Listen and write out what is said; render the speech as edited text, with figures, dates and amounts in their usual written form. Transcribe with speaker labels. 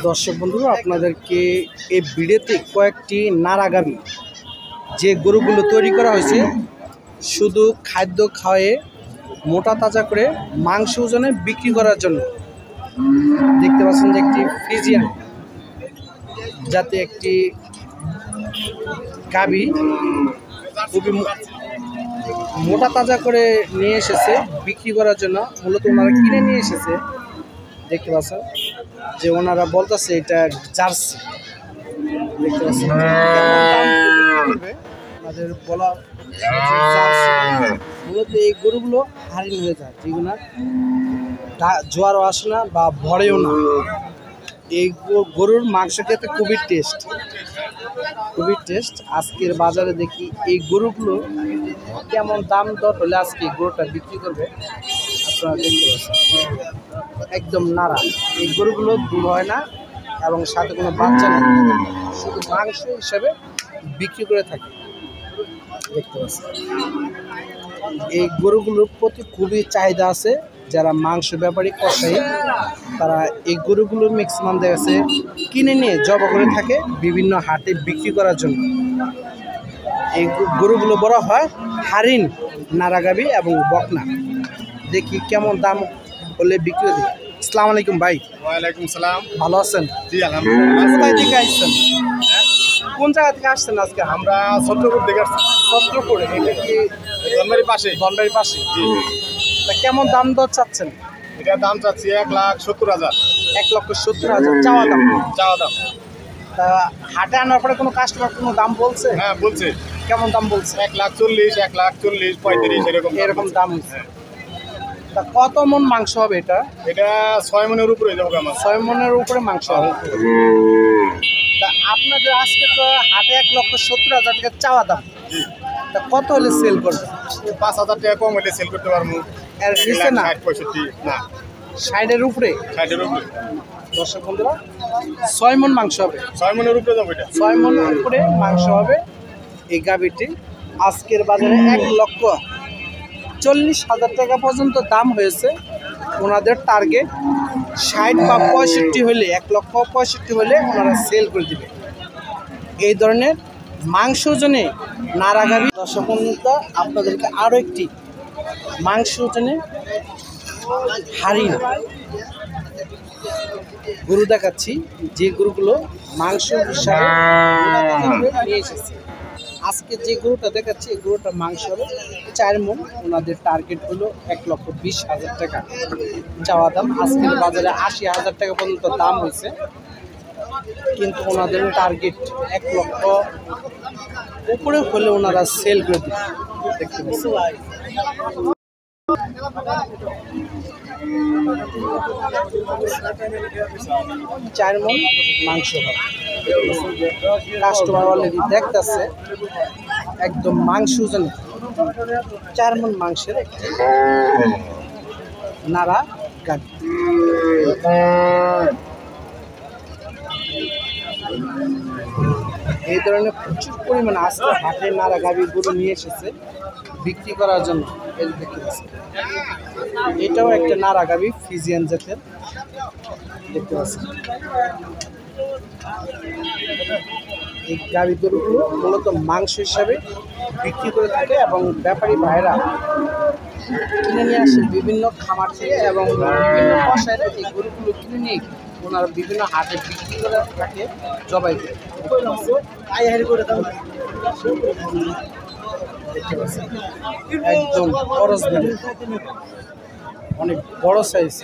Speaker 1: দর্শক বন্ধুরা, আপনাদেরকে এই ভিডিওতে কয়েকটি নাড়া গাভী যে গরুগুলো তৈরি করা হয়েছে শুধু খাদ্য খাওয়ায়ে মোটা তাজা করে মাংস ওজনে বিক্রি করার জন্য। দেখতে পাচ্ছেন যে একটি ফ্রিজিয়ান যাতে একটি গাভী খুবই মোটা তাজা করে নিয়ে এসেছে বিক্রি করার জন্য। মূলত ওনারা কিনে নিয়ে এসেছে। দেখতে পাচ্ছেন যে ওনারা বলতেছে এটা জার্সি। দেখতে পাচ্ছেন আমাদের বলা মূলত এই গরুগুলো হারিন হয়ে যায়, যেগুলো জোয়ারও আসে না বা ভরেও না। এই গরুর মাংস খেতে খুবই টেস্ট। আজকের বাজারে দেখি এই গরুগুলো কেমন দাম দর হলে আজকে গরুটা বিক্রি করবে আপনারা দেখতে পাচ্ছেন। একদম নাড়া এই গরুগুলো দুধ হয় না এবং সাথে কোনো বাচ্চা নেই, শুধু মাংস হিসাবে বিক্রি করে থাকে। দেখতে পাচ্ছেন এই গরুগুলোর প্রতি খুবই চাহিদা আছে। যারা মাংস ব্যাপারী কষাই তারা এই গরুগুলো ম্যাক্সিমাম দেখা যাচ্ছে কিনে নিয়ে জবা করে থাকে বিভিন্ন হাটে বিক্রি করার জন্য। এই গরুগুলো বড় হয় হারিন, নাড়া গাভী এবং বকনা। দেখি কেমন দাম হলে বিক্রি দেবে। আসসালামু আলাইকুম ভাই।
Speaker 2: ওয়ালাইকুম সালাম।
Speaker 1: ভালো আছেন?
Speaker 2: জি আলহামদুলিল্লাহ।
Speaker 1: কোথায় থেকে আসছেন? কোন জায়গা থেকে আসছেন আজকে?
Speaker 2: আমরা ছত্রপুর থেকে আসছি।
Speaker 1: ছত্রপুরে। এটা কি
Speaker 2: ধনবাড়ির পাশে?
Speaker 1: ধনবাড়ির পাশে।
Speaker 2: জি।
Speaker 1: তা কেমন দাম দর চাচ্ছেন?
Speaker 2: এটার দাম চাচ্ছি 1,70,000।
Speaker 1: 1,70,000 চাওয়া দাম।
Speaker 2: চাওয়া দাম।
Speaker 1: তা হাটে আনার পরে কোনো কাস্টমার কোনো দাম বলছে?
Speaker 2: হ্যাঁ বলছে।
Speaker 1: কেমন দাম বলছে?
Speaker 2: 1,40,000, 1,40,000, 35
Speaker 1: এরকম দাম হচ্ছে। তা কত মন মাংস হবে এটা?
Speaker 2: এটা 6 মনের উপরে যাবে আমার।
Speaker 1: 6 মনের উপরে মাংস হবে। তা আপনাদের আজকে তো হাটে 1,70,000 টাকা চাওয়া দাম।
Speaker 2: জি।
Speaker 1: তা কত হলে সেল করবে?
Speaker 2: 5,000 টাকা কম হলে সেল করতে পারবো।
Speaker 1: এর নিচে না?
Speaker 2: 60-65 না।
Speaker 1: 60-এর উপরে?
Speaker 2: 60-এর উপরে।
Speaker 1: দর্শক বন্ধুরা, 6 মন মাংস হবে।
Speaker 2: 6 মনের উপরে যাবে এটা।
Speaker 1: 6 মনের উপরে মাংস হবে এই গাভীটি। আজকের বাজারে 1,40,000 টাকা পর্যন্ত দাম হয়েছে। ওনাদের টার্গেট 60 বা 65 হলে, 1,65,000 হলে ওনারা সেল করে দেবে। এই ধরনের মাংস ওজনে নাড়া গাভী। দর্শক বন্ধুরা, আপনাদেরকে আরও একটি মাংস ওজনে হারিন গরু দেখাচ্ছি, যে গরুগুলো মাংস হিসাবে নিয়ে এসেছে। আজকে যে গরুটা দেখাচ্ছি এই গরুটা মাংস হবে 4 মণ। ওনাদের টার্গেট হলো 1,20,000 টাকা চাওয়া দাম। আজকের বাজারে 80,000 টাকা পর্যন্ত দাম হয়েছে, কিন্তু ওনাদের টার্গেট 1 লক্ষ উপরে হলে ওনারা সেল করে দেবে। দেখতে পাচ্ছি 4 মণ মাংস হবে। কাস্টমার অলরেডি দেখতেছে একদম মাংস ওজনে 4 মণ মাংসের একটি নাড়া গাভী। এই ধরনের প্রচুর পরিমাণে আজকে হাটে নাড়া গাভী গরু নিয়ে এসেছে বিক্রি করার জন্য। এই দেখতে পাচ্ছেন এটাও একটা নাড়া গাভী ফ্রিজিয়ান জাতের। দেখতে পাচ্ছেন এই গাভী গরুগুলো মূলত মাংস হিসাবে বিক্রি করে থাকে এবং ব্যাপারী ভাইরা কিনে নিয়ে আসে বিভিন্ন খামার থেকে এবং বিভিন্ন কষাইরা এই গরুগুলো কিনে নিয়ে ওনারা বিভিন্ন হাটে বিক্রি করে থাকে জবাই করে। একদম খরচ বেড়ে অনেক বড় সাইজ।